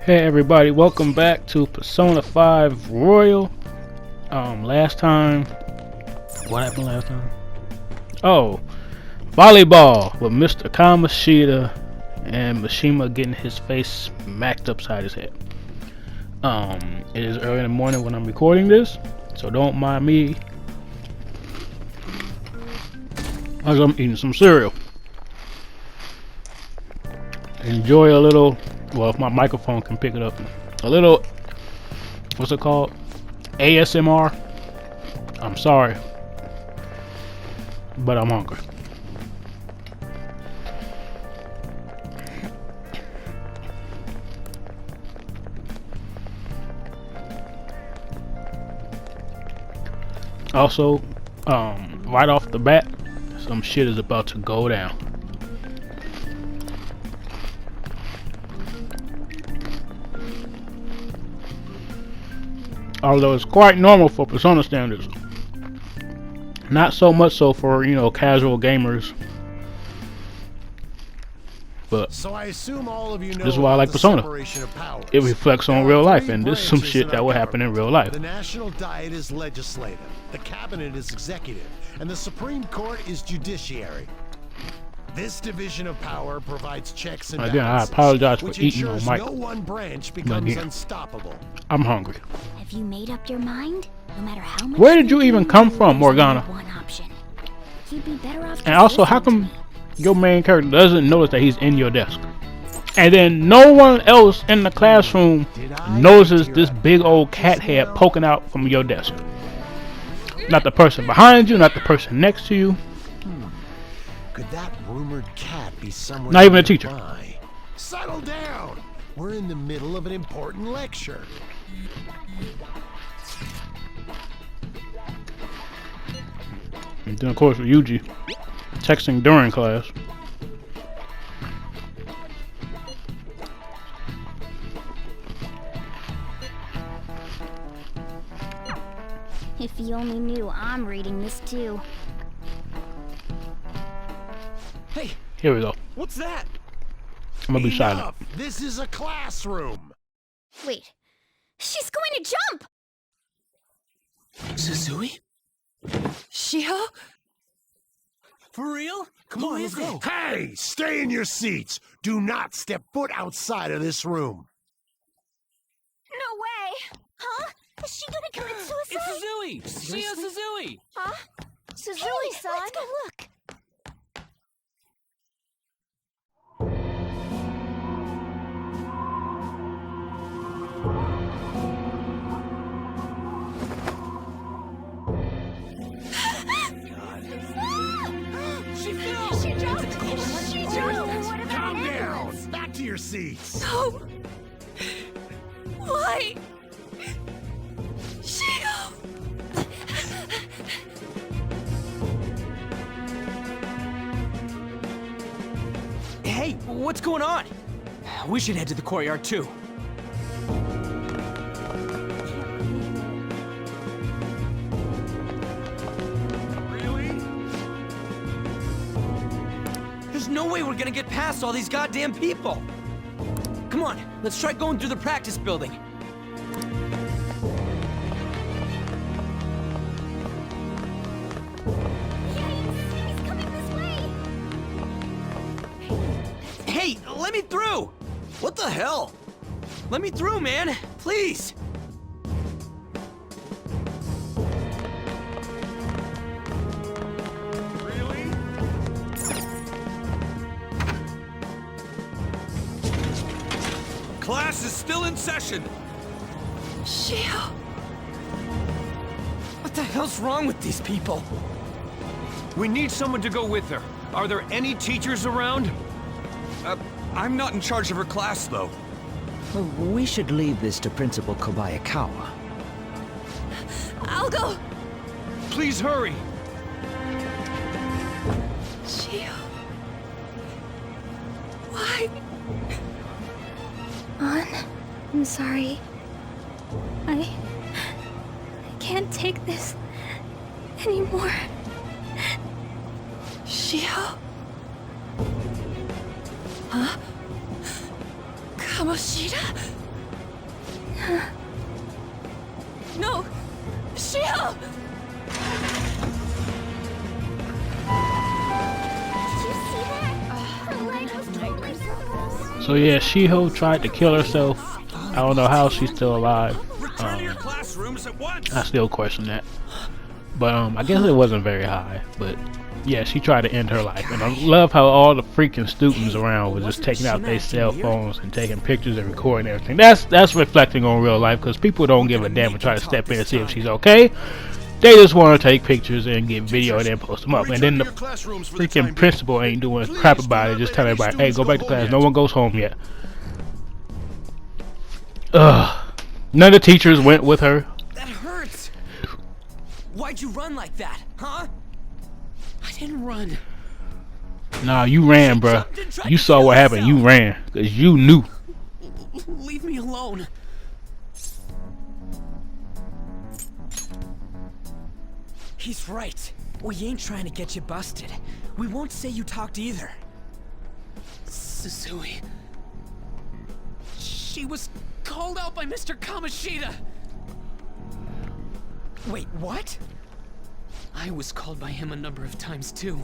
Hey everybody, welcome back to Persona 5 Royal. Last time, what happened last time? Oh, volleyball with Mr. Kamoshida and Mishima getting his face smacked upside his head. It is early in the morning when I'm recording this, so don't mind me as I'm eating some cereal. Enjoy a little, well, if my microphone can pick it up, a little, what's it called? ASMR. I'm sorry, but I'm hungry. Also, right off the bat, some shit is about to go down. Although it's quite normal for Persona standards. Not so much so for, casual gamers. But so I assume all of you know this is why I like Persona. It reflects on real life, and this is some shit that will happen in real life. The National Diet is legislative, the Cabinet is executive, and the Supreme Court is judiciary. This division of power provides checks and balances, again, I apologize for which eating on ensures mic. no one branch becomes unstoppable. I'm hungry. Have you made up your mind? No matter how much. Where did you even come from, Morgana? One option. You'd be better off. And also, how come your main character doesn't notice that he's in your desk? And then no one else in the classroom notices this big old cat head poking out from your desk. Not the person behind you, not the person next to you. Could that rumored cat be somewhere? Not even a teacher. Nearby? Settle down. We're in the middle of an important lecture. And then of course with Yuji texting during class. If you only knew I'm reading this too. Hey, Here we go. what's that? I'm gonna be silent. This is a classroom. Wait, she's going to jump! Suzui? Shiho? For real? Come on, let's go. Hey, stay in your seats. Do not step foot outside of this room. No way! Huh? Is she gonna commit suicide? It's Suzui! Shio Suzui! Huh? Suzui-san? Let's go look. She fell! She jumped! She jumped! Calm down. Back to your seats. No! Why? Shio! Hey, what's going on? We should head to the courtyard too. Really? There's no way we're gonna get past all these goddamn people! Come on, let's try going through the practice building. He's coming this way! Hey, let me through! What the hell? Let me through, man! Please! Really? Class is still in session. Shio! What the hell's wrong with these people? We need someone to go with her. Are there any teachers around? I'm not in charge of her class, though. We should leave this to Principal Kobayakawa. I'll go! Please hurry. Shio. Why? I'm sorry. I can't take this anymore. Shio? Huh? Kamoshida? No! Shiho! Did you see that? Her leg was totally circles. So yeah, Shiho tried to kill herself. I don't know how she's still alive. Return to your classrooms at once. I still question that. But I guess it wasn't very high. But yeah, she tried to end her life. And I love how all the freaking students around were just taking out their cell phones and taking pictures and recording everything. That's reflecting on real life, because people don't give a damn and try to step in and see if she's okay. They just want to take pictures and get video and then post them up. And then the freaking principal ain't doing crap about it, just telling everybody, hey, go back to class. No one goes home yet. Ugh. None of the teachers went with her. That hurts. Why'd you run like that, huh? I didn't run. Nah, you ran, bruh. You saw what happened. You ran. Because you knew. Leave me alone. He's right. We ain't trying to get you busted. We won't say you talked either. Suzui. She was called out by Mr. Kamoshida. Wait, what? I was called by him a number of times too.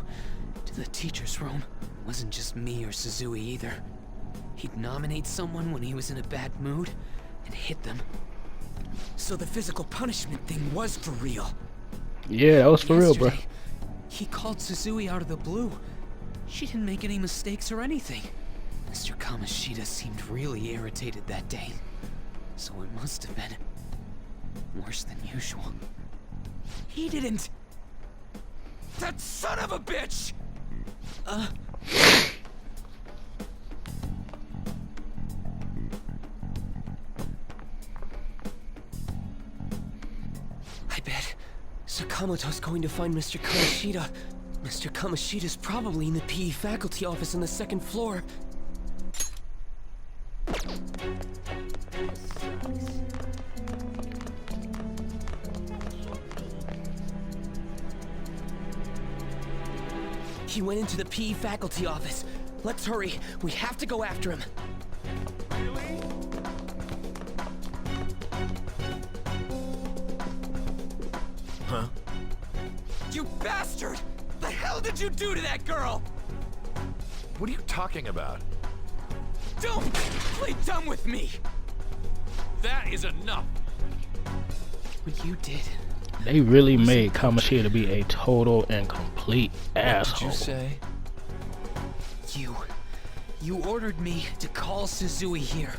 To the teacher's room. Wasn't just me or Suzui either. He'd nominate someone when he was in a bad mood and hit them. So the physical punishment thing was for real. Yeah, that was for real, bro. He called Suzui out of the blue. She didn't make any mistakes or anything. Mr. Kamoshida seemed really irritated that day. So it must have been worse than usual. He didn't... That son of a bitch! I bet Sakamoto's going to find Mr. Kamoshida. Mr. Kamoshida's probably in the PE faculty office on the second floor. He went into the PE faculty office. Let's hurry. We have to go after him. Really? Huh? You bastard! The hell did you do to that girl? What are you talking about? Don't play dumb with me! That is enough. What you did. They really made Kamoshida be a total and complete asshole. What did you say? You ordered me to call Suzui here.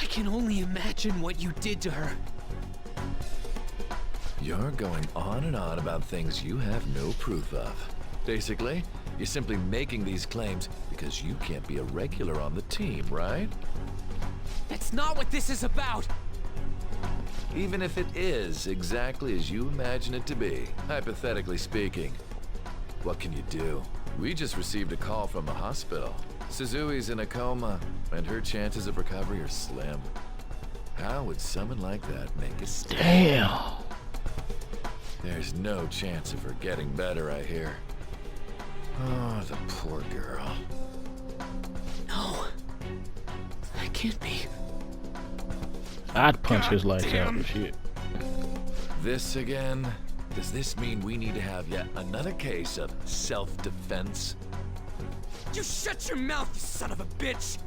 I can only imagine what you did to her. You're going on and on about things you have no proof of. Basically, you're simply making these claims because you can't be a regular on the team, right? That's not what this is about! Even if it is exactly as you imagine it to be, hypothetically speaking, what can you do? We just received a call from the hospital. Suzui's in a coma, and her chances of recovery are slim. How would someone like that make a stand? Damn. There's no chance of her getting better, I hear. Oh, the poor girl. No. That can't be. I'd punch his lights out and shit. This again? Does this mean we need to have yet another case of self-defense? You shut your mouth, you son of a bitch!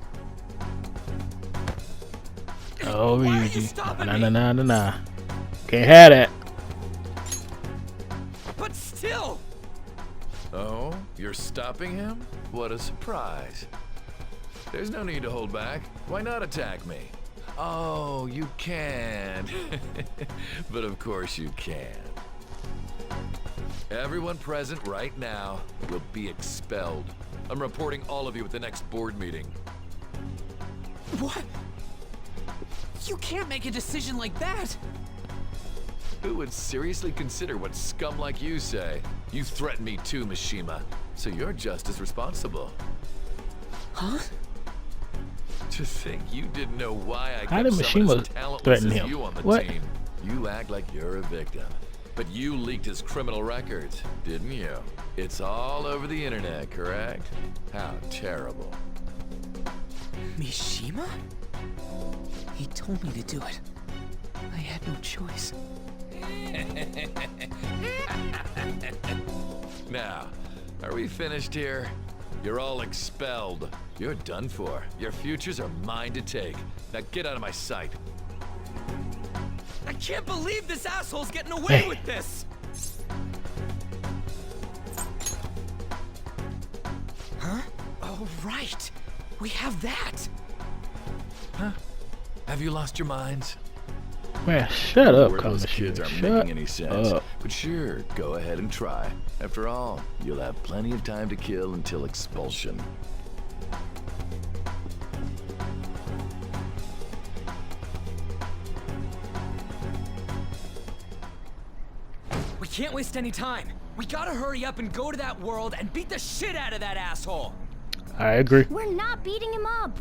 Oh, Why are you easy. stopping Nah, me? nah, nah, nah, nah. Can't have that. But still! Oh, you're stopping him? What a surprise. There's no need to hold back. Why not attack me? Oh, you can. But of course you can. Everyone present right now will be expelled. I'm reporting all of you at the next board meeting. What? You can't make a decision like that! Who would seriously consider what scum like you say? You threatened me too, Mishima, so you're just as responsible. Huh? To think you didn't know why I How kept did someone as Mishima talentless threaten as him? you on the What? team. You act like you're a victim. But you leaked his criminal records, didn't you? It's all over the internet, correct? How terrible. Mishima? He told me to do it. had no choice. Now, are we finished here? You're all expelled. You're done for. Your futures are mine to take. Now get out of my sight. I can't believe this asshole's getting away with this! Huh? Oh, right. We have that. Huh? Have you lost your minds? Man, shut up, Worthless kids aren't making any sense. up. But sure, go ahead and try. After all, you'll have plenty of time to kill until expulsion. We can't waste any time. We gotta hurry up and go to that world and beat the shit out of that asshole. I agree. We're not beating him up.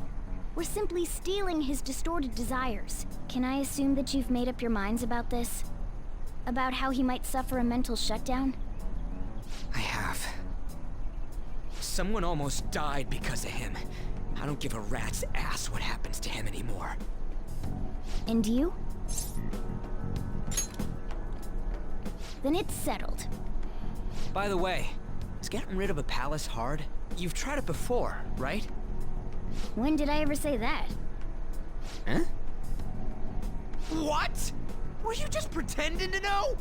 We're simply stealing his distorted desires. Can I assume that you've made up your minds about this? About how he might suffer a mental shutdown? I have. Someone almost died because of him. I don't give a rat's ass what happens to him anymore. And you? Then it's settled. By the way, is getting rid of a palace hard? You've tried it before, right? When did I ever say that? Huh? What? Were you just pretending to know?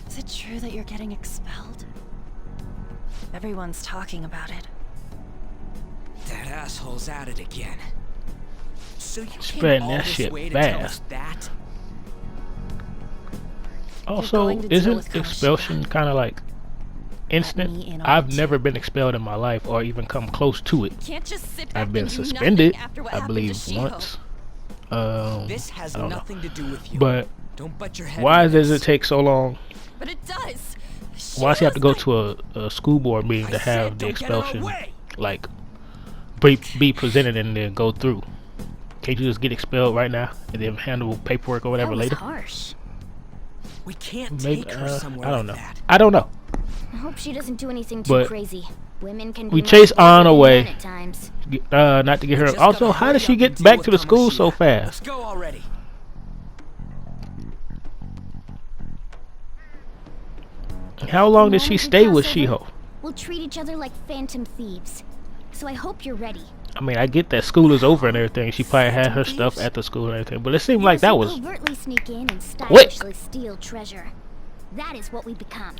Is it true that you're getting expelled? Everyone's talking about it. That asshole's at it again. So you Spreading came all that this shit way to tell us fast. that? Also, going to deal isn't with expulsion kind of like me instant? in on I've it. never been expelled in my life or even come close to it. Can't just sit back I've been and do suspended, nothing after what I happened believe, to She-Ho. once. This has I don't know. nothing to do with you. But Don't butt your head why into does this. it take so long? But it does. Why does he have to go She-Ho's to a school board meeting I to said have the don't get in our expulsion way. like be presented and then go through? Can't you just get expelled right now and then handle paperwork or whatever That was later? harsh. We can't Maybe take her somewhere I don't like know. that. I don't know. I hope she doesn't do anything too But crazy. Women can be we more chase brutal Ann than away. men at times. Not to get her. Just Also, gotta how hurry did she up get and deal back with to the school so Kamoshida. fast? Let's go already. How long The did she moment we stay with cross She-Ho? over, We'll treat each other like phantom thieves. So I hope you're ready. I mean, I get that school is over and everything. She probably had her stuff at the school and everything, but it seemed like that was Covertly sneak in and quick. stylishly steal treasure. That is what we become.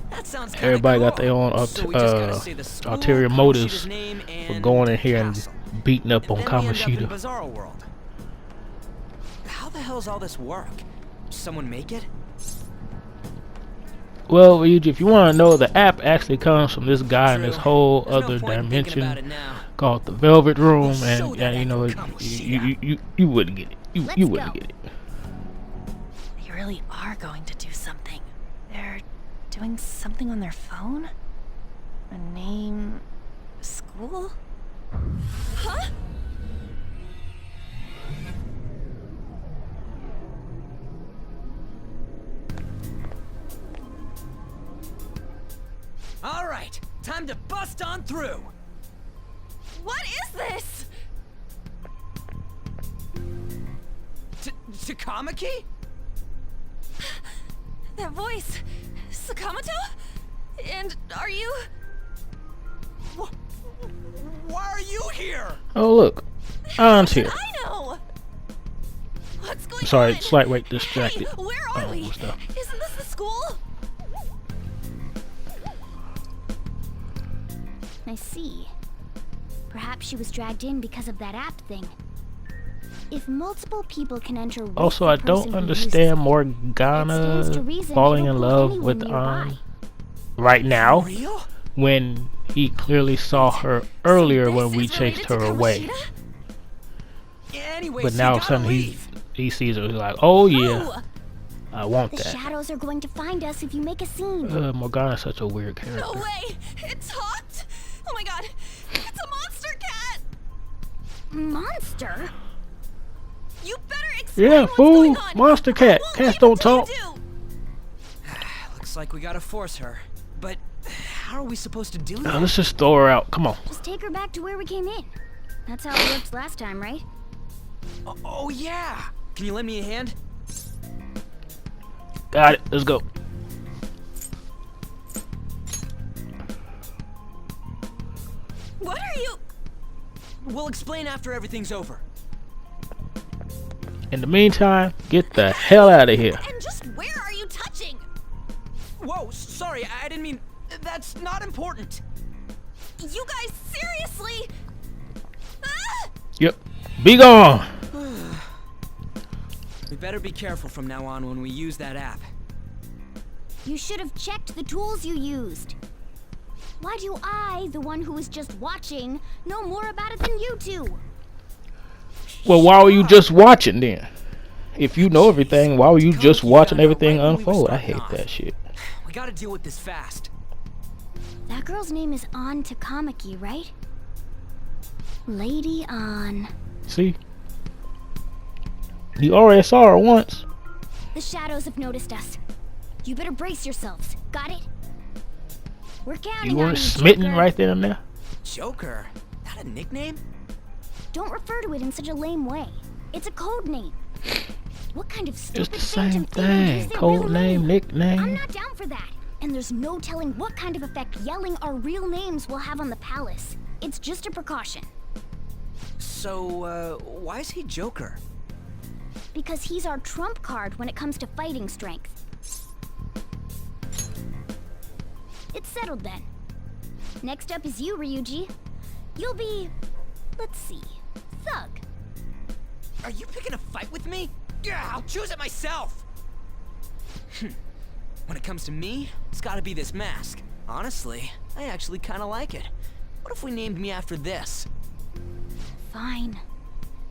That sounds kinda Everybody got cool. their own So we just gotta say the school, ulterior Kamoshida's motives name, for and going in here and castle. beating up on And then we end up in Kamoshida. Bizarro World. How the hell's all this work? Someone make it? Well, Ryuji, if you want to know, the app actually comes from this guy in this True. whole There's no other point in thinking about it dimension now. called the Velvet Room, show and that you know, act to Kamoshida. you wouldn't get it. You Let's wouldn't go. get it. They really are going to do something. They're doing something on their phone? A name... school? Huh? All right, time to bust on through. What is this? Takamaki? That voice... Sakamoto? And are you... Why are you here? Oh look, Ann's here. I know! What's going Sorry, on? slight weight distracted. Hey, where are we? with stuff. Isn't this the school? I see. Perhaps she was dragged in because of that app thing. If multiple people can enter with Also, the I don't person who uses understand it, it stands to Morgana reason falling it'll in pull love anyone with nearby. Ann right now Real? when he clearly saw her earlier So when this we is chased related her to away. Kamoshida? Anyway, But so now you all of a sudden gotta leave. he sees her. He's like, oh yeah, No! I want The that. shadows are going to find us if you make a scene. Morgana's such a weird character. No way! It talked! Oh my god! It's a monster cat! Monster? You better explain Yeah, what's fool! going on! Monster I cat! won't Cats leave don't until you talk! do. Looks like we gotta force her. But how are we supposed to do that? Let's just throw her out. Come on. Just take her back to where we came in. That's how it worked last time, right? Oh yeah! Can you lend me a hand? Got it. Let's go. What are you? We'll explain after everything's over. In the meantime, get the hell out of here. And just where are you touching? Whoa, sorry, I didn't mean... That's not important. You guys, seriously? Ah! Yep. Be gone. We better be careful from now on when we use that app. You should have checked the tools you used. Why do I, the one who was just watching, know more about it than you two? Well, why were you just watching then? If you know everything, why were you just watching everything unfold? I hate that shit. We gotta deal with this fast. That girl's name is An Takamaki, right? Lady An. See? You already saw her once. The shadows have noticed us. You better brace yourselves. Got it? We're counting You on weren't you, smitten Joker. right then and there? Joker? That a nickname? Don't refer to it in such a lame way. It's a code name. What kind of stupid It's the same phantom thing thing. is their Code real name, I'm nickname. not down for that. And there's no telling what kind of effect yelling our real names will have on the palace. It's just a precaution. So, why is he Joker? Because he's our trump card when it comes to fighting strength. It's settled then. Next up is you, Ryuji. You'll be... let's see... Thug. Are you picking a fight with me? Yeah, I'll choose it myself! When it comes to me, it's gotta be this mask. Honestly, I actually kinda like it. What if we named me after this? Fine.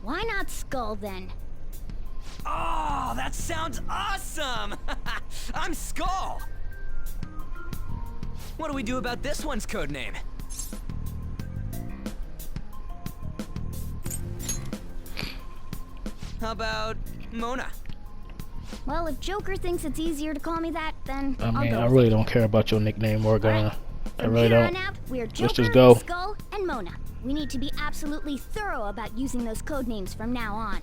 Why not Skull then? Oh, that sounds awesome! I'm Skull! What do we do about this one's code name? How about Mona? Well, if Joker thinks it's easier to call me that, then I I'll mean, go I with really it. don't care about your nickname, Morgana. I From really here don't. on out, we're Let's Joker, just go. Skull, and Mona. We need to be absolutely thorough about using those code names from now on.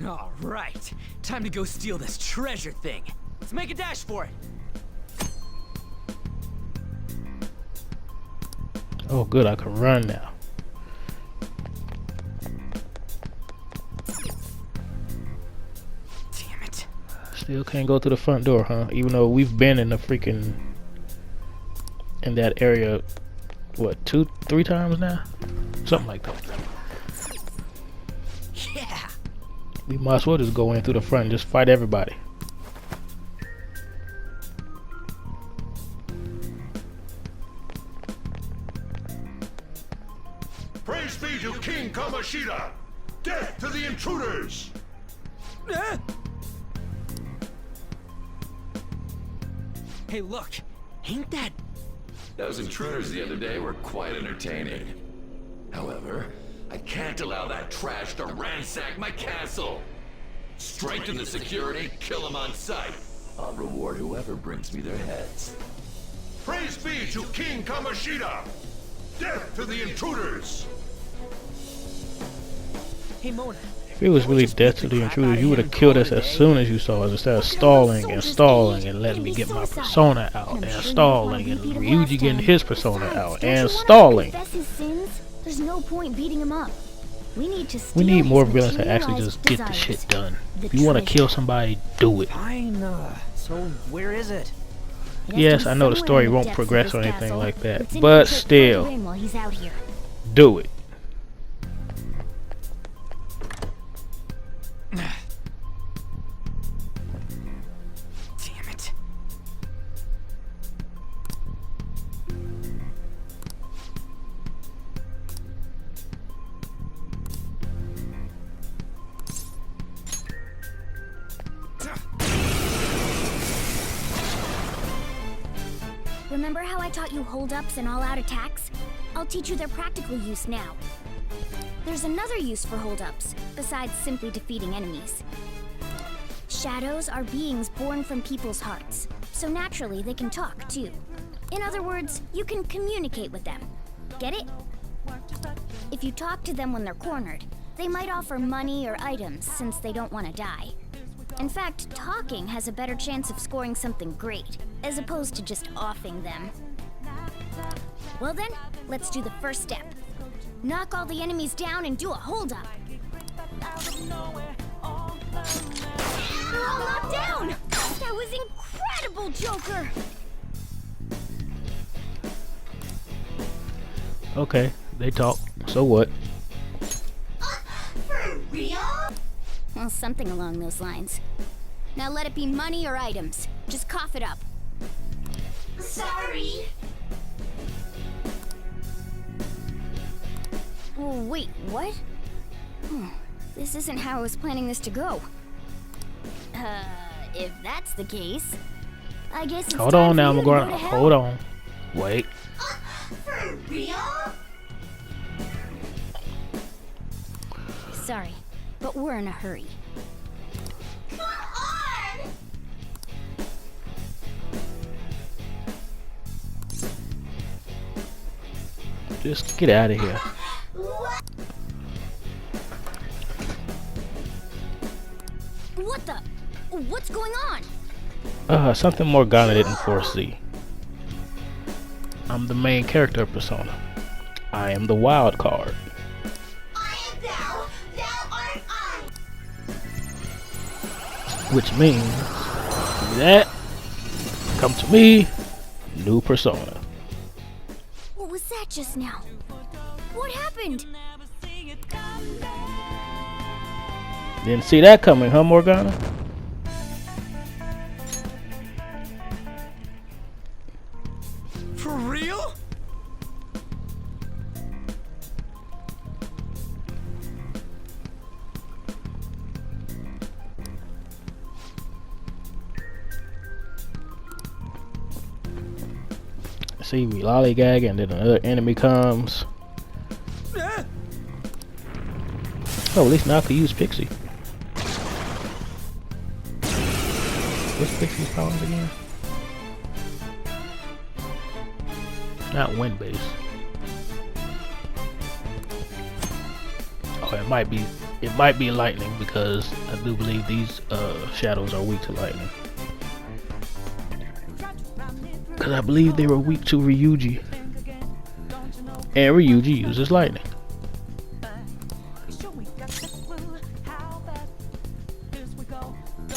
All right, time to go steal this treasure thing. Let's make a dash for it. Oh, good. I can run now. Damn it. Still can't go through the front door, huh? Even though we've been in the freaking... in that area, what, 2-3 times now? Something like that. Yeah. We might as well just go in through the front and just fight everybody. Praise be to King Kamoshida! Death to the intruders! Hey, look. Ain't that... Those intruders the other day were quite entertaining. However, I can't allow that trash to ransack my castle. Strengthen the security, kill them on sight. I'll reward whoever brings me their heads. Praise be to King Kamoshida! Death to the intruders! Hey, Mona. If it was really death to the intruders, you would have killed us as soon as you saw us, instead of stalling and stalling and letting me get my persona out, and stalling and Ryuji getting his persona out, and stalling. There's no point beating him up. We need to We need more his villains to actually just get the desires. shit done. The If you want to treasure. kill somebody, do it. Fine, so where is it? It has to Yes, be I know the somewhere story in the won't depths of progress this or anything castle. like that, Let's but infiltrate still, Fort Wayne while he's out here. do it. Damn it. Remember how I taught you hold-ups and all-out attacks? I'll teach you their practical use now. There's another use for hold-ups, besides simply defeating enemies. Shadows are beings born from people's hearts, so naturally they can talk, too. In other words, you can communicate with them. Get it? If you talk to them when they're cornered, they might offer money or items since they don't want to die. In fact, talking has a better chance of scoring something great, as opposed to just offing them. Well then, let's do the first step. Knock all the enemies down and do a hold-up. They're all knocked down! That was incredible, Joker! Okay, they talk. So what? For real? Well, something along those lines. Now let it be money or items. Just cough it up. Sorry. Oh, wait, what? This isn't how I was planning this to go. If that's the case, I guess it's Hold time on for now, you I'm to going. go to hell. Hold on. Wait. For real? Sorry, but we're in a hurry. Come on! Just get out of here. What the? What's going on? Something Morgana didn't foresee. I'm the main character of Persona. I am the wild card. I am thou art I. Which means that come to me, new Persona. What was that just now? What happened? Didn't see that coming, huh, Morgana? For real? See, we lollygag and then another enemy comes. Oh, at least now I can use Pixie. What's Pixie's powers again? Not wind base. Oh, it might be lightning because I do believe these shadows are weak to lightning. Because I believe they were weak to Ryuji. And Ryuji uses lightning.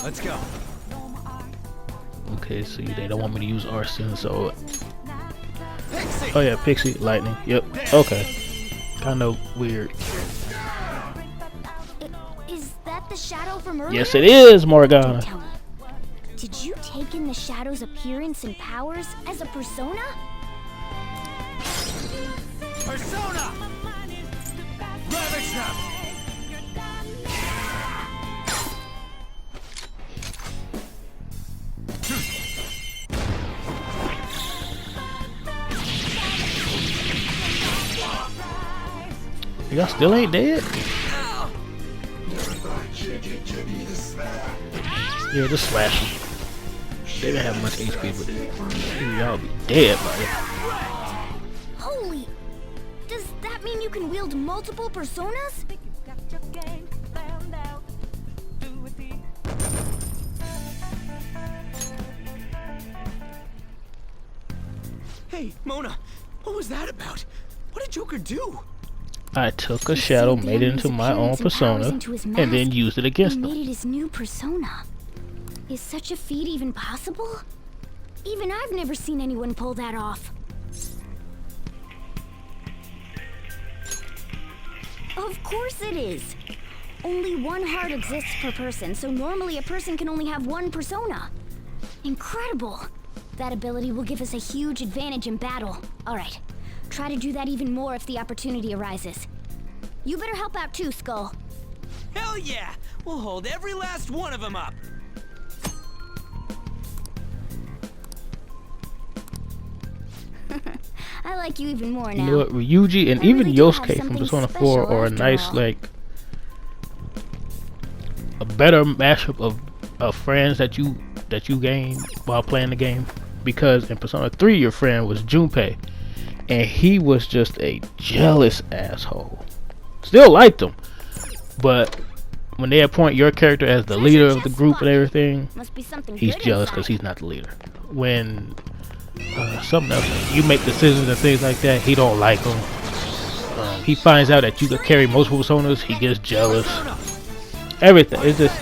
Let's go. Okay, see, they don't want me to use arson, so... Pixie! Oh yeah, Pixie, lightning, yep, okay. Kinda weird. Is that the shadow from earlier? Yes, it is, Morgana. Tell me, did you take in the shadow's appearance and powers as a persona? Persona! Ravage them! Y'all still ain't dead? Yeah, just slash them. They didn't have much HP, but y'all be dead by it. Holy! Does that mean you can wield multiple personas? Hey, Mona, what was that about? What did Joker do? I took a shadow, made it into my own persona, and then used it against He them. made it his new persona. Is such a feat even possible? Even I've never seen anyone pull that off. Of course it is. Only one heart exists per person, so normally a person can only have one persona. Incredible. That ability will give us a huge advantage in battle. Alright, try to do that even more if the opportunity arises. You better help out too, Skull. Hell yeah! We'll hold every last one of them up! I like you even more You now. know what, Ryuji and I even really do have Yosuke from something Persona 4 special are a after nice, all. like, a better mashup of friends that you gain while playing the game. because in Persona 3 your friend was Junpei, and he was just a jealous asshole. Still liked him, but when they appoint your character as the leader of the group and everything, Must be something he's good jealous inside. because he's not the leader. When something else, you make decisions and things like that, he don't like them. He finds out that you can carry multiple personas, he gets jealous. Everything, it's just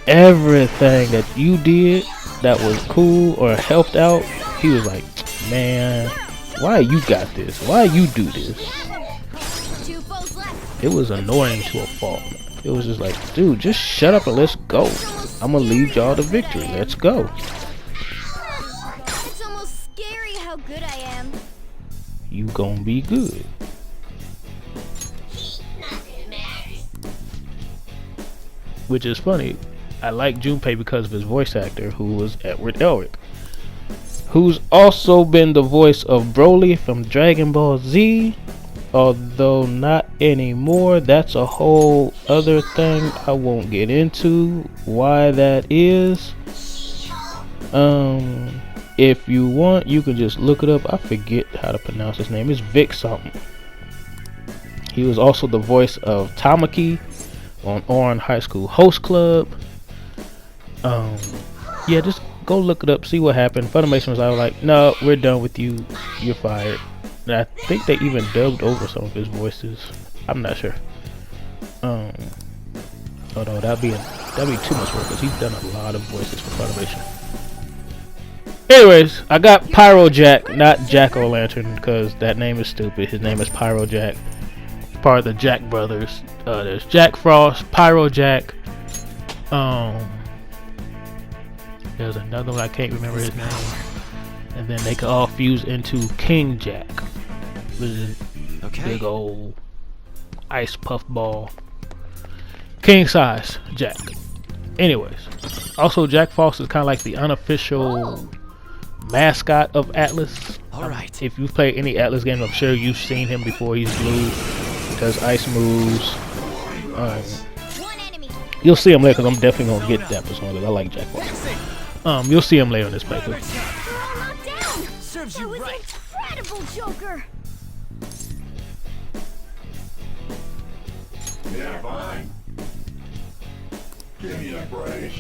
everything that you did that was cool or helped out, he was like, man, why you got this? Why you do this? Two foes left. It was annoying to a fault. It was just like, dude, just shut up and let's go. I'm gonna lead y'all to victory. Let's go. It's almost scary how good I am. You gonna be good. Which is funny. I like Junpei because of his voice actor, who was Edward Elric, who's also been the voice of Broly from Dragon Ball Z, although not anymore. That's a whole other thing I won't get into why that is. If you want, you can just look it up. I forget how to pronounce his name. It's Vic something. He was also the voice of Tamaki on Oran High School Host Club. Yeah, just go look it up, see what happened. Funimation was like, no, we're done with you, you're fired. And I think they even dubbed over some of his voices. I'm not sure. Oh no, that'd be too much work because he's done a lot of voices for Funimation. Anyways, I got Pyro Jack, not Jack-O-Lantern, because that name is stupid. His name is Pyro Jack. Part of the Jack brothers. There's Jack Frost, Pyro Jack. There's another one I can't remember his name. And then they can all fuse into King Jack. With a big old ice puff ball. King size Jack. Anyways, also Jack Frost is kind of like the unofficial mascot of Atlas. Alright. If you've played any Atlas game, I'm sure you've seen him before. He's blue, does ice moves. One enemy. You'll see him later because I'm definitely gonna get that persona because I like Jack Frost. You'll see him later in this playthrough. They're all knocked down. Serves That you was right. incredible, Joker. Yeah, fine. Give me a break.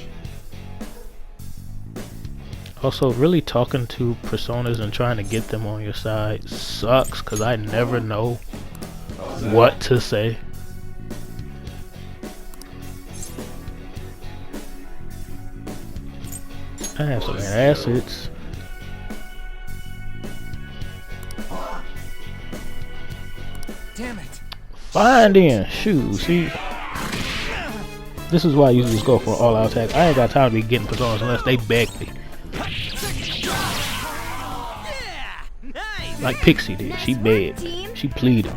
Also, really talking to personas and trying to get them on your side sucks because I never know what to say. I have some assets. Damn it. Fine then. Shoot, see? This is why I usually just go for an all-out attack. I ain't got time to be getting personas unless they beg me. Like Pixie did. She begged. She pleaded.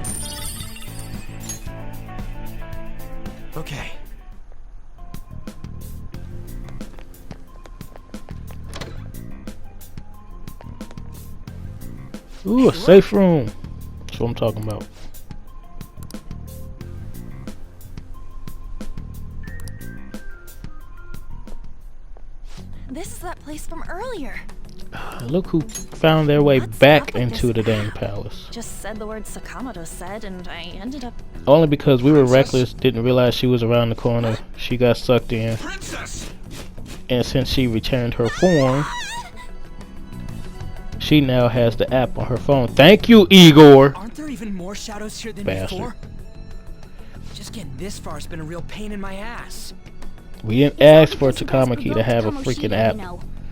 Okay. Ooh, a safe room. That's what I'm talking about. This is that place from earlier. Look who found their way What's back up with into this the damn app? palace. Just said the word Sakamoto said, and I ended up. Only because we were reckless, didn't realize she was around the corner. She got sucked in. Princess! And since she returned her form, she now has the app on her phone. Thank you, Igor! Aren't there even more shadows here than Bastard. before? Just getting this far has been a real pain in my ass. We didn't ask for Takamaki to have a freaking app.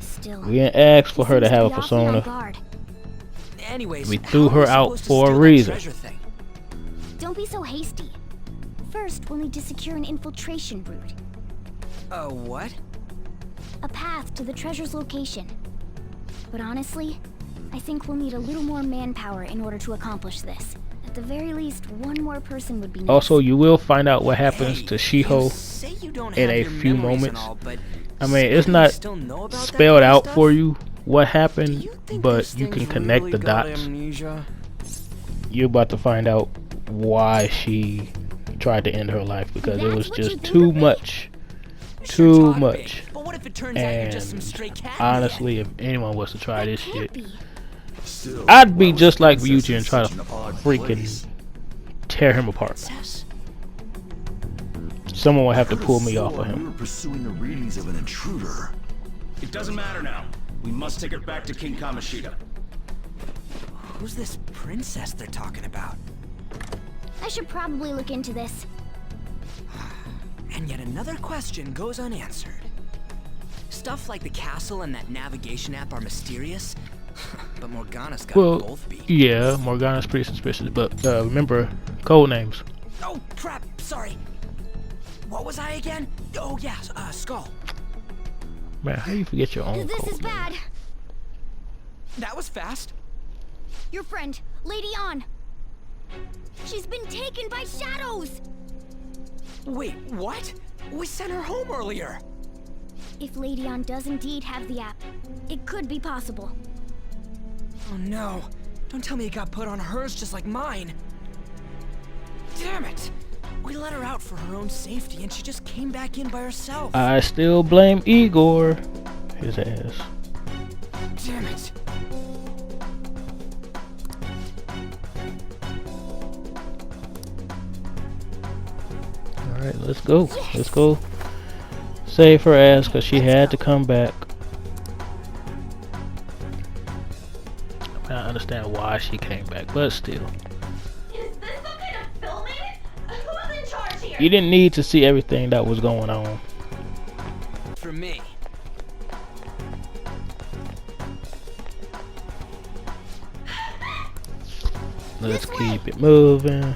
Still, We didn't ask for her to seems have a be awfully on persona. guard. Anyways, We how threw am her I out supposed to for a steal that reason. treasure thing? Don't be so hasty. First, we'll need to secure an infiltration route. What? A path to the treasure's location. But honestly, I think we'll need a little more manpower in order to accomplish this. At the very least, one more person would be nice. Also, you will find out what happens to You Shiho say you don't in have a your few memories and moments. all, but I mean, it's still, not you still know about that spelled kind of out stuff? for you what Do happened, you think but those you can things connect really the got dots. amnesia? You're about to find out why she tried to end her life because it That's was what you just think too of me? much. Sure Too talk much. big, but what if it turns out you're just some And stray cat? honestly, if anyone was to try this Can't shit, be. Still, I'd be why just was like Princess Ryuji in and try to such an odd freaking place? tear him apart. Princess? Someone would have to Could've pull me off of sworn We him. were pursuing the readings of an intruder. It doesn't matter now. We must take her back to King Kamoshida. Who's this princess they're talking about? I should probably look into this. And yet another question goes unanswered. Stuff like the castle and that navigation app are mysterious, but Morgana's got Well, both beat. yeah, Morgana's pretty suspicious, but remember, code names. Oh, crap, sorry. What was I again? Oh, yeah, Skull. Man, how do you forget your own This code is name? bad. That was fast. Your friend, Lady An. She's been taken by shadows. Wait, what? We sent her home earlier. If Lady An does indeed have the app, it could be possible. Oh no. Don't tell me it got put on hers just like mine. Damn it. We let her out for her own safety and she just came back in by herself. I still blame Igor. His ass. Damn it. Alright, let's go. Let's go. Save her ass because she had to come back. I understand why she came back, but still. Is this some kind of filming? Who's in charge here? You didn't need to see everything that was going on. For me. Let's keep it moving.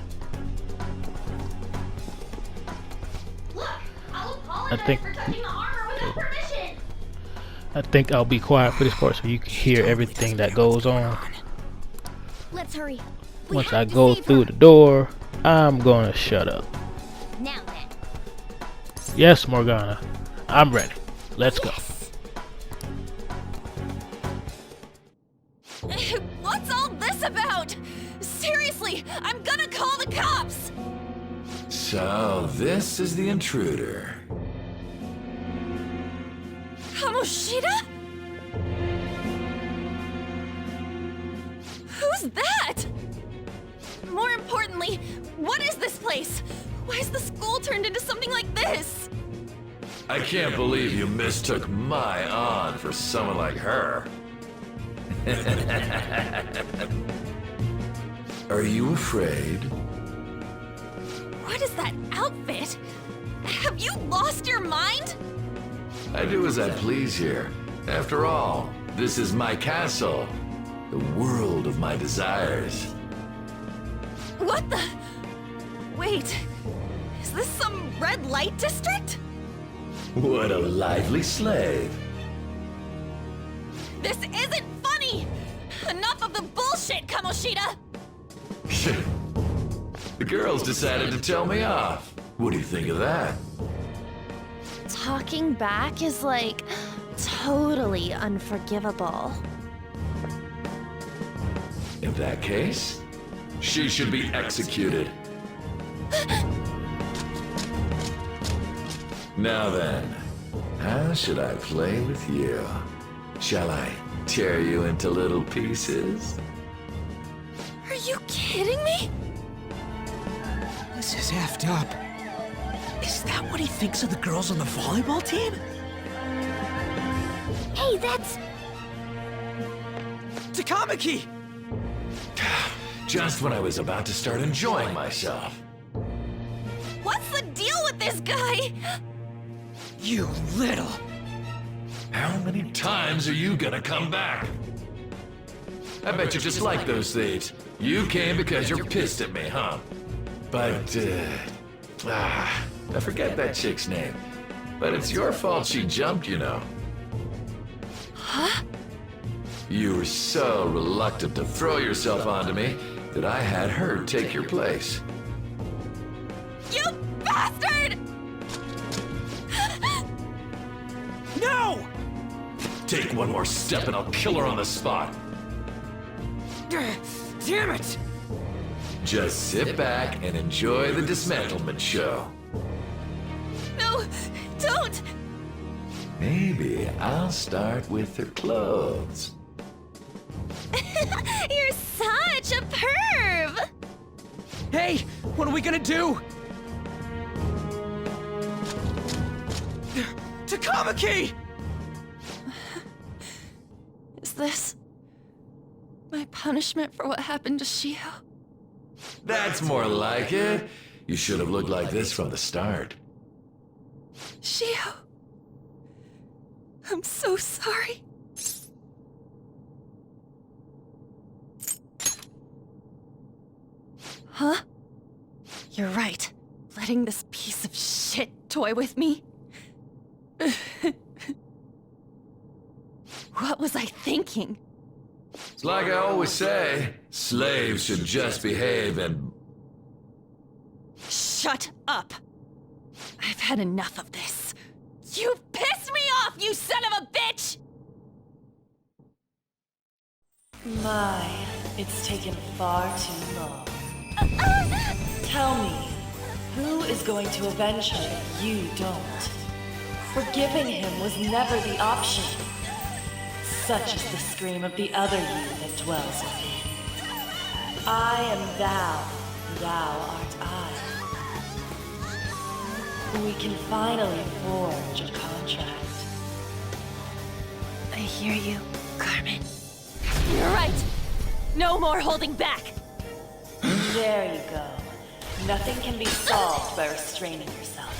Look, I'll apologize think- for touching the armor without permission. I think I'll be quiet for this part so you can hear everything that goes on. Let's hurry. We Once I have to go save through her. the door, I'm gonna shut up. Now then. Yes, Morgana. I'm ready. Let's go. What's all this about? Seriously, I'm gonna call the cops! So, this is the intruder. Kamoshida? Who's that? More importantly, what is this place? Why is the school turned into something like this? I can't believe you mistook my An for someone like her. Are you afraid? What is that outfit? Have you lost your mind? I do as I please here. After all, this is my castle. The world of my desires. What the? Wait, is this some red light district? What a lively slave. This isn't funny! Enough of the bullshit, Kamoshida! The girls decided to tell me off. What do you think of that? Talking back is like totally unforgivable. In that case, she should be executed. Now then, how should I play with you? Shall I tear you into little pieces? Are you kidding me? This is effed up. Is that what he thinks of the girls on the volleyball team? Hey, that's... Takamaki! Just when I was about to start enjoying myself. What's the deal with this guy? You little... How many times are you gonna come back? I bet you just like those thieves. You came because you're pissed at me, huh? But, I forget that chick's name. But it's your fault she jumped, you know. Huh? You were so reluctant to throw yourself onto me that I had her take your place. You bastard! No! Take one more step and I'll kill her on the spot. Damn it! Just sit back and enjoy the dismantlement show. No, don't! Maybe I'll start with her clothes. You're such a perv! Hey, what are we gonna do? Takamaki! Is this my punishment for what happened to Shiho? That's more like it. You should have looked like this from the start. Shiho, I'm so sorry. Huh? You're right. Letting this piece of shit toy with me? What was I thinking? It's like I always say, slaves should just behave and... Shut up! I've had enough of this. You pissed me off, you son of a bitch! My, it's taken far too long. Tell me, who is going to avenge her if you don't? Forgiving him was never the option. Such is the scream of the other you that dwells within. I am thou, thou art I. We can finally forge a contract. I hear you, Carmen. You're right! No more holding back! There you go. Nothing can be solved by restraining yourself.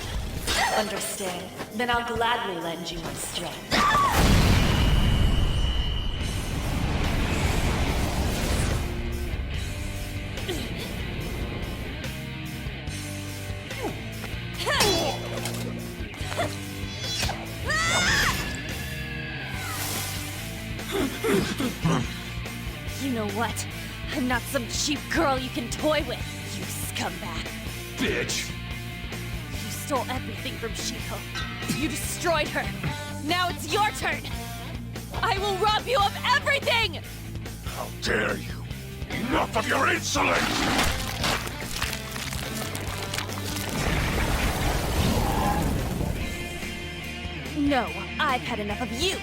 Understand? Then I'll gladly lend you my strength. You know what? I'm not some cheap girl you can toy with, you scumbag. Bitch! You stole everything from Shiho. You destroyed her. Now it's your turn. I will rob you of everything! How dare you! Enough of your insolence! No, I've had enough of you.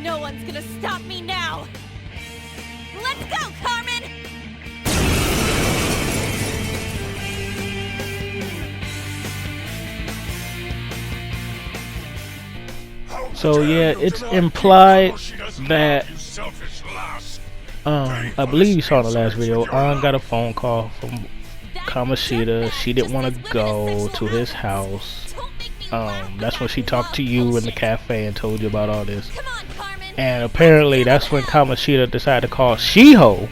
No one's gonna stop me now. Let's go, Carmen! So yeah, it's implied that I believe you saw in the last video, An got a phone call from Kamoshida. She didn't want to go to his house. That's when she talked to you in the cafe and told you about all this. And apparently that's when Kamoshida decided to call Shiho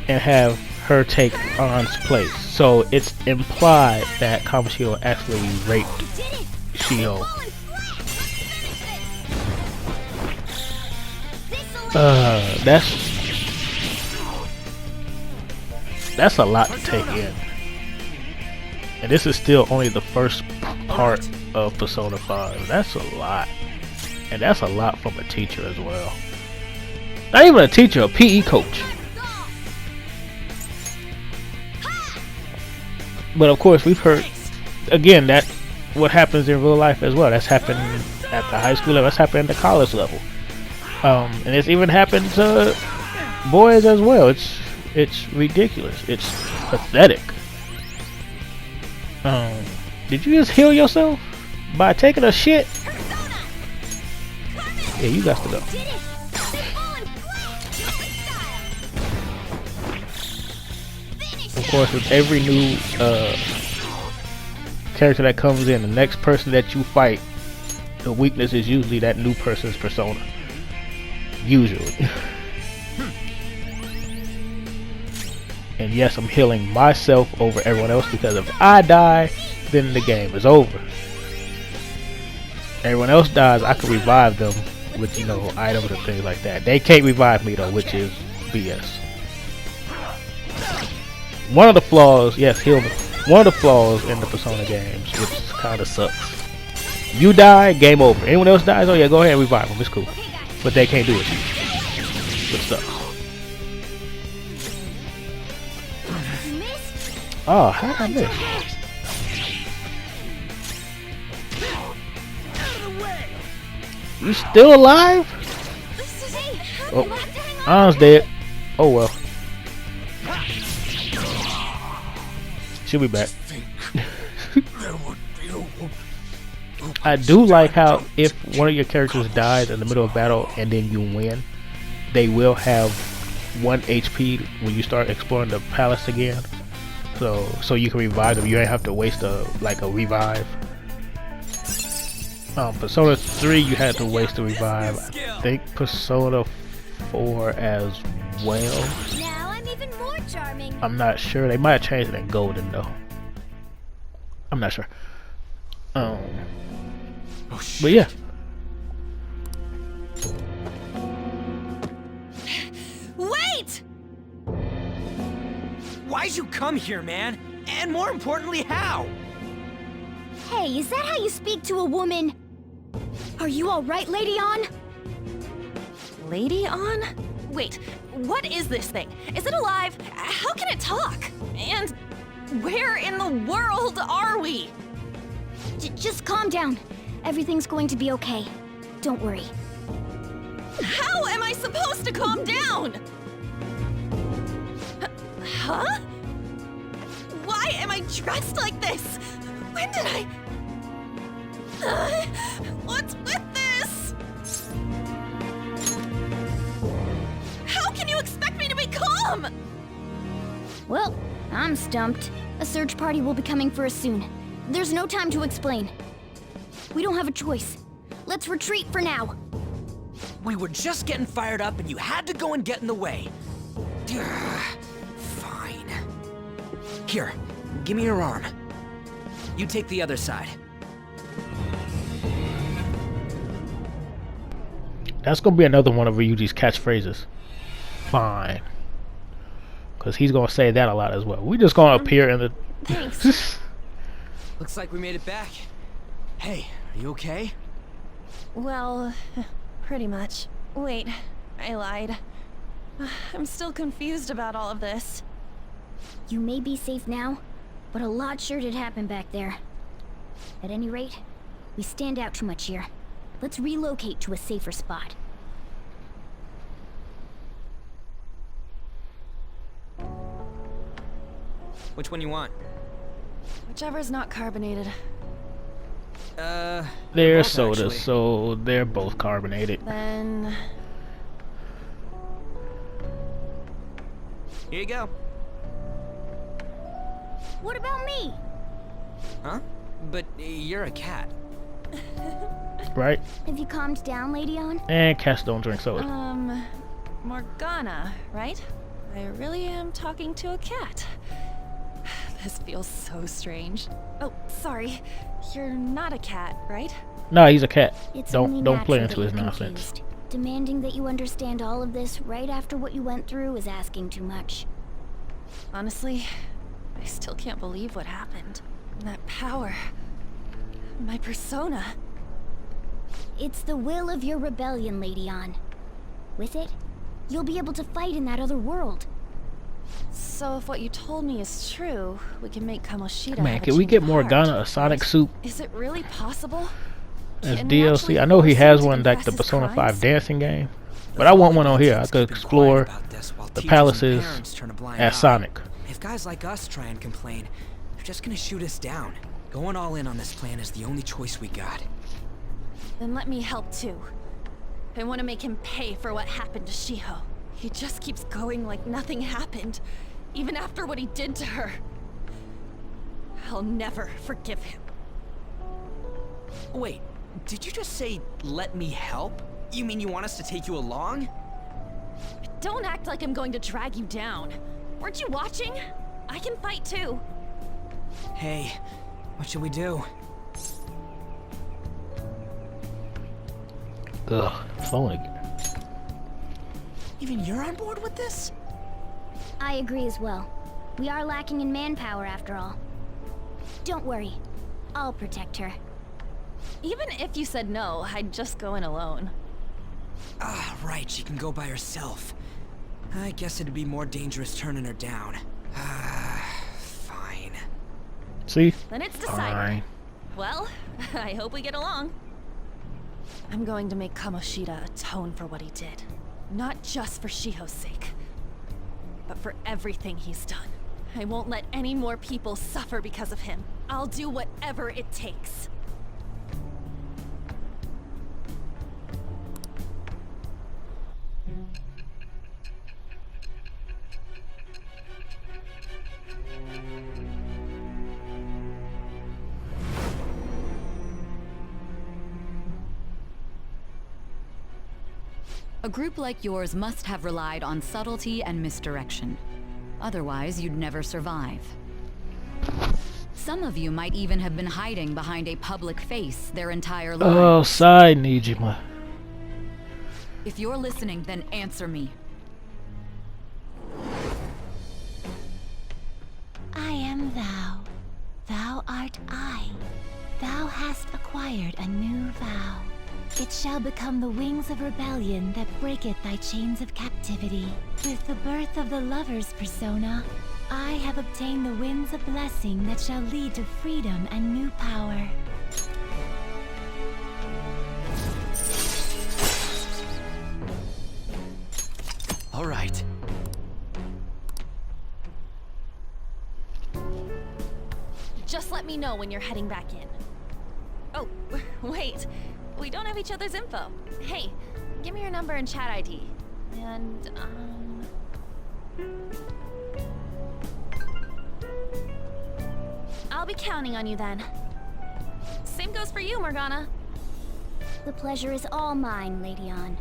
and have her take An's place. So it's implied that Kamoshida actually raped Shiho. That's a lot to take in. And this is still only the first part of Persona 5. That's a lot. And that's a lot from a teacher as well. Not even a teacher, a PE coach. But of course we've heard, again, that what happens in real life as well. That's happened at the high school level, that's happened at the college level. And it's even happened to boys as well. It's ridiculous. It's pathetic. Did you just heal yourself by taking a shit? Yeah, you got to go. Of course, with every new character that comes in, the next person that you fight, the weakness is usually that new person's persona. Usually. And yes, I'm healing myself over everyone else, because if I die, then the game is over. Everyone else dies, I can revive them with, you know, items and things like that. They can't revive me though, which is BS. One of the flaws, yes, heal me. One of the flaws in the Persona games, which kind of sucks. You die, game over. Anyone else dies, oh yeah, go ahead and revive them, it's cool. But they can't do it to you. Which sucks. Oh, how did I miss? You still alive? Oh, An's dead. Oh well. She'll be back. I do like how if one of your characters dies in the middle of battle and then you win, they will have 1 HP when you start exploring the palace again. So you can revive them. You ain't have to waste a revive. Persona 3 you had to waste a revive. I think Persona 4 as well. Now I'm even more charming. I'm not sure. They might have changed it in Golden though. I'm not sure. But yeah. Wait! Why'd you come here, man? And more importantly, how? Hey, is that how you speak to a woman? Are you alright, Lady On? Lady On? Wait, what is this thing? Is it alive? How can it talk? And where in the world are we? Just calm down. Everything's going to be okay. Don't worry. How am I supposed to calm down? Huh? Why am I dressed like this? When did I... what's with this? How can you expect me to be calm? Well, I'm stumped. A search party will be coming for us soon. There's no time to explain. We don't have a choice. Let's retreat for now. We were just getting fired up and you had to go and get in the way. Fine. Here, give me your arm. You take the other side. That's gonna be another one of Ryuji's catchphrases. Fine. Cause he's gonna say that a lot as well. We just gonna appear in the Thanks. Looks like we made it back. Hey, are you okay? Well, pretty much. Wait, I lied. I'm still confused about all of this. You may be safe now, but a lot sure did happen back there. At any rate, we stand out too much here. Let's relocate to a safer spot. Which one you want? Whichever's not carbonated. they're both, sodas, actually. so they're both carbonated. Then... Here you go. What about me? Huh? But you're a cat. Right? Have you calmed down, Lady On? And cats don't drink soda. Morgana, right? I really am talking to a cat. This feels so strange. Oh, sorry. You're not a cat, right? No, he's a cat. It's only Don't play natural into his that you're nonsense. confused. Demanding that you understand all of this right after what you went through is asking too much. Honestly, I still can't believe what happened. That power. My persona. It's the will of your rebellion, Lady On. With it, you'll be able to fight in that other world. So if what you told me is true, we can make Kamoshida Man, have a can we change get of Morgana heart. a Sonic suit Is it really possible? as Can we DLC? actually I know he force him has to one like confess the his Persona 5 crimes? dancing game, but I want one on here. I could explore the palaces as Sonic. If guys like us try and complain, they're just gonna shoot us down. Going all in on this plan is the only choice we got. Then let me help too. I want to make him pay for what happened to Shiho. He just keeps going like nothing happened, even after what he did to her. I'll never forgive him. Wait, did you just say, let me help? You mean you want us to take you along? Don't act like I'm going to drag you down. Weren't you watching? I can fight too. Hey, what should we do? Ugh, phone again. Even you're on board with this? I agree as well. We are lacking in manpower after all. Don't worry. I'll protect her. Even if you said no, I'd just go in alone. Ah, right, she can go by herself. I guess it'd be more dangerous turning her down. Fine. See? Then it's decided. Fine. Well, I hope we get along. I'm going to make Kamoshida atone for what he did. Not just for Shiho's sake, but for everything he's done. I won't let any more people suffer because of him. I'll do whatever it takes. A group like yours must have relied on subtlety and misdirection. Otherwise, you'd never survive. Some of you might even have been hiding behind a public face their entire lives. Oh, side Nijima. If you're listening, then answer me. I am thou. Thou art I. Thou hast acquired a new vow. It shall become the wings of rebellion that breaketh thy chains of captivity. With the birth of the lover's persona, I have obtained the winds of blessing that shall lead to freedom and new power. All right. Just let me know when you're heading back in. Oh, wait. We don't have each other's info. Hey, give me your number and chat ID. And, I'll be counting on you then. Same goes for you, Morgana. The pleasure is all mine, Lady Ann.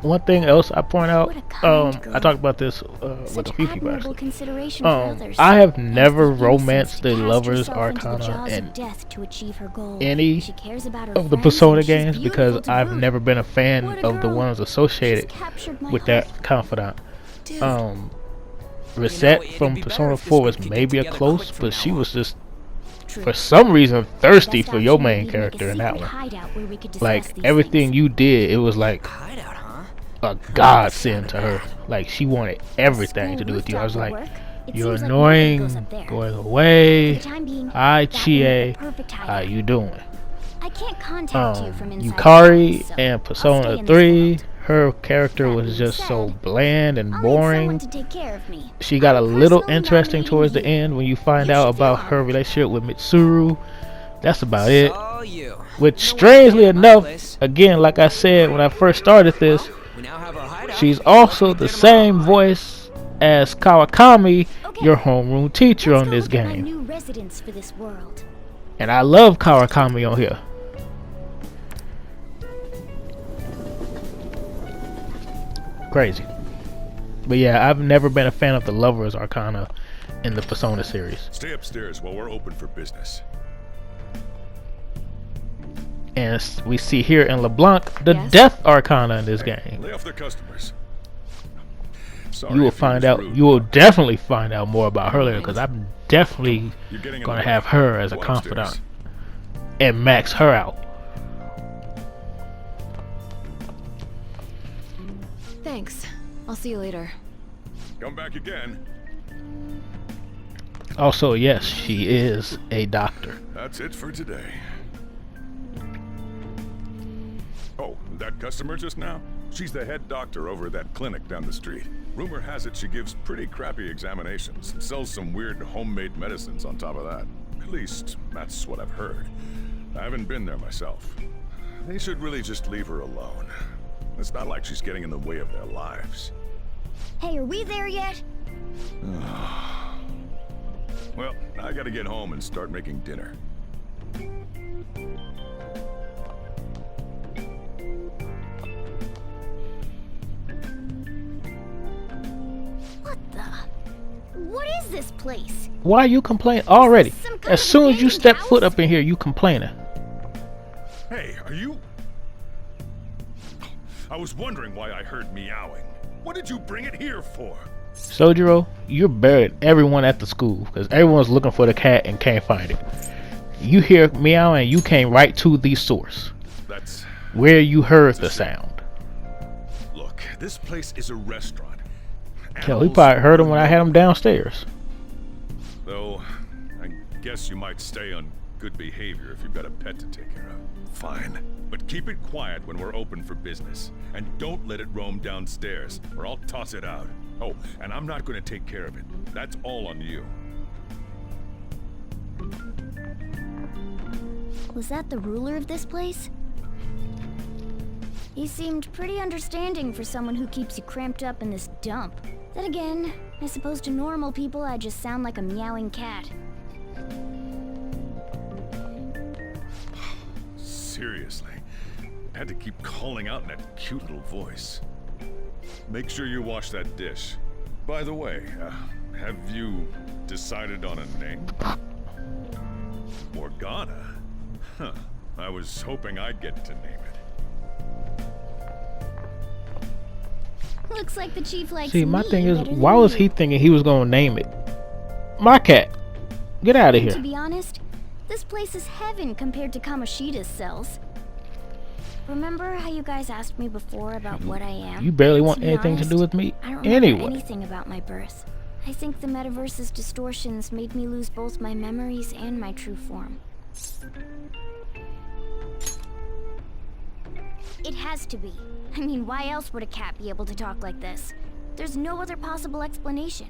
One thing else I point out, What a kind girl. I talked about this with Such the Fifi admirable actually. consideration for others. I have And never the innocence romanced to the cast lovers herself into the arcana jaws of in death to achieve her goal. any She cares about her of the friends, Persona and she's games because beautiful to I've boot. never been a fan What a of the girl. ones associated She's captured my with heart. that confidant. Dude. Reset it'd from be better Persona if this 4 group was could get maybe a together close, quick from but now she on. was just True. for some reason thirsty Best for your option main would be to make a character in that secret one. hideout where we could discuss Like these everything things. you did, it was like Hideout, huh? a godsend to her. Like she wanted everything to do with you. I was like, you're annoying, going away. Hi Chie, how you doing? I can't contact you from inside Yukari the house, so and I'll Persona stay in this 3, world. her character That was being just so said, bland and I'll need boring. someone to take care of me. She got a I'm little personally interesting nominating towards the you. end when you find You out should feel about her honored. relationship with Mitsuru. That's about it. So you. Which, No one strangely came to my enough, place. again, like I said when I first started this, We now have our hideout. she's also the same voice as Kawakami, Okay, your homeroom teacher let's on go this look at my game. new residence for this world. And I love Kawakami on here. Crazy. But yeah, I've never been a fan of the Lovers Arcana in the Persona series. Stay upstairs while we're open for business. And we see here in LeBlanc the Yes? Death Arcana in this game. Lay off their customers. Sorry You will if he find was out. rude. You will definitely find out more about her later because I'm definitely You're getting in gonna the way. have her as a Go upstairs. confidant and max her out. Thanks. I'll see you later. Come back again. Also, yes, she is a doctor. That's it for today. Oh, that customer just now? She's the head doctor over at that clinic down the street. Rumor has it she gives pretty crappy examinations and sells some weird homemade medicines on top of that. At least, that's what I've heard. I haven't been there myself. They should really just leave her alone. It's not like she's getting in the way of their lives. Hey, are we there yet? Well, I gotta get home and start making dinner. What the? What is this place? Why you complain already? Some kind As of soon as you abandoned step house? foot up in here, you complaining. Hey, are you... I was wondering why I heard meowing. What did you bring it here for? Sojiro, you're buried everyone at the school because everyone's looking for the cat and can't find it. You hear meow and you came right to the source That's... where you heard the sound. Look, this place is a restaurant. Hell, he probably heard him when I had him downstairs. Though, I guess you might stay on good behavior if you've got a pet to take care of. Fine. But keep it quiet when we're open for business. And don't let it roam downstairs, or I'll toss it out. Oh, and I'm not going to take care of it. That's all on you. Was that the ruler of this place? He seemed pretty understanding for someone who keeps you cramped up in this dump. Then again, I suppose to normal people I just sound like a meowing cat. Seriously, I had to keep calling out in that cute little voice. Make sure you wash that dish. By the way, have you decided on a name? Morgana? Huh. I was hoping I'd get to name it. Looks like the chief likes See, my me thing is, better than why was you. he thinking he was gonna name it? My cat. Get out of To here. be honest, this place is heaven compared to Kamoshida's cells. Remember how you guys asked me before about what I am? You barely want be anything honest, to do with me I don't remember anyway. anything about my birth. I think the metaverse's distortions made me lose both my memories and my true form. It has to be. I mean, why else would a cat be able to talk like this? There's no other possible explanation.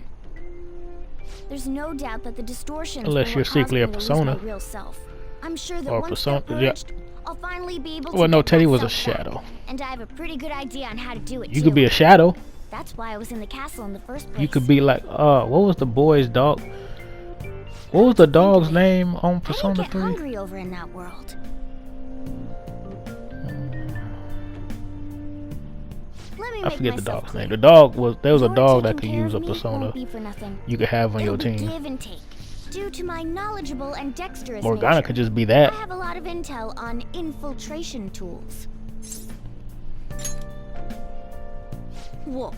There's no doubt that the distortions Unless were you're what caused secretly me a to lose persona. my real self. I'm sure that Or once persona, they're yeah. purged, I'll finally be able to Well, no, get Teddy was a myself back. shadow. And I have a pretty good idea on how to do it You too. could be a shadow. That's why I was in the castle in the first place. You could be like, what was the boy's dog? What was the dog's name on I didn't Persona get 3? hungry over in that world. Let me I make forget the myself dog's clear. name. The dog was, there was a Your dog that taking could care use a of me persona won't be for nothing. you could have on your It'll be team. give and take. Due to my knowledgeable and dexterous Morgana nature, could just be that. I have a lot of intel on infiltration tools. Whoa.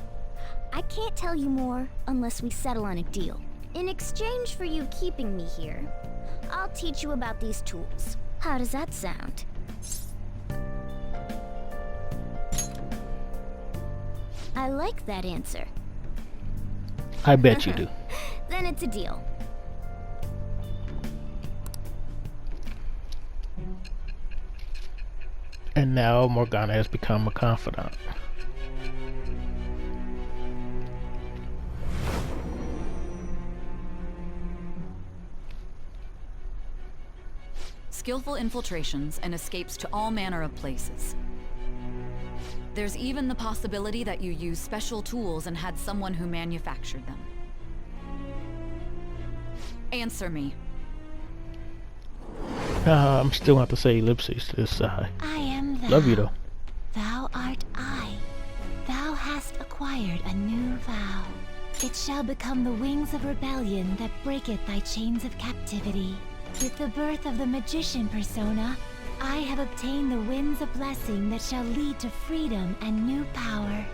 I can't tell you more unless we settle on a deal. In exchange for you keeping me here, I'll teach you about these tools. How does that sound? I like that answer. I bet you do. Then it's a deal. And now Morgana has become a confidant. Skillful infiltrations and escapes to all manner of places. There's even the possibility that you used special tools and had someone who manufactured them. Answer me. I'm still going to have to say ellipses to this side. I am thou. Love you though. Thou art I. Thou hast acquired a new vow. It shall become the wings of rebellion that breaketh thy chains of captivity. With the birth of the magician persona, I have obtained the winds of blessing that shall lead to freedom and new power.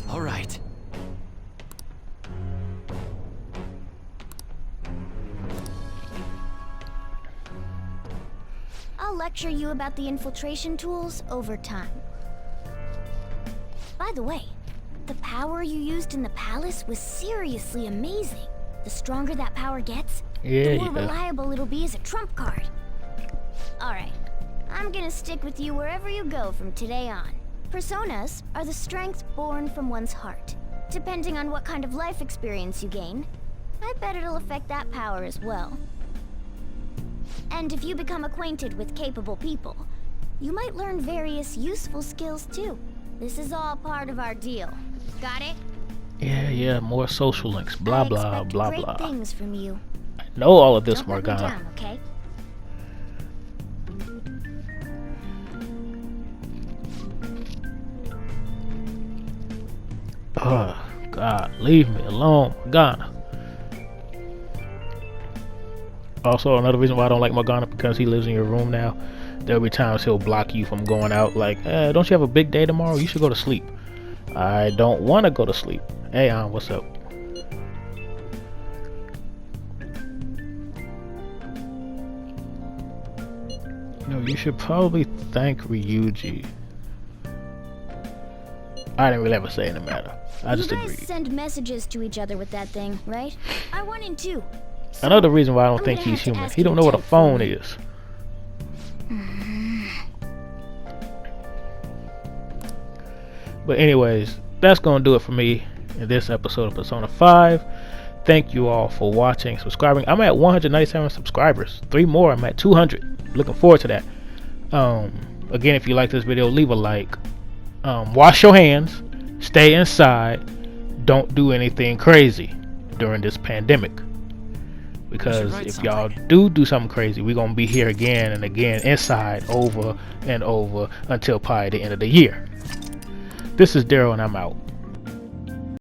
All right. I'll lecture you about the infiltration tools over time. By the way, the power you used in the palace was seriously amazing. The stronger that power gets, the more reliable it'll be as a trump card. Alright, I'm gonna stick with you wherever you go from today on. Personas are the strength born from one's heart. Depending on what kind of life experience you gain, I bet it'll affect that power as well. And if you become acquainted with capable people, you might learn various useful skills too. This is all part of our deal. Got it? Yeah, more social links. Blah, blah, I expect blah, great blah. things from you. I know all of this, Don't let me Morgana. down, okay? Oh, God, leave me alone, Morgana. Also, another reason why I don't like Morgana, because he lives in your room now. There'll be times he'll block you from going out, like, don't you have a big day tomorrow? You should go to sleep. I don't want to go to sleep. Hey, what's up? You know, you should probably thank Ryuji. I didn't really have a say in the matter. I just you guys agreed. send messages to each other with that thing, right? I want in too. So Another reason why I don't I'm think gonna he's have to human. ask He don't you know to what a type for phone me. is. But anyways, that's gonna do it for me in this episode of Persona 5. Thank you all for watching, subscribing. I'm at 197 subscribers. 3 more, I'm at 200. Looking forward to that. Again, if you like this video, leave a like. Wash your hands. Stay inside. Don't do anything crazy during this pandemic. Because if y'all do something crazy, we're gonna be here again and again inside over and over until probably the end of the year. This is Daryl and I'm out.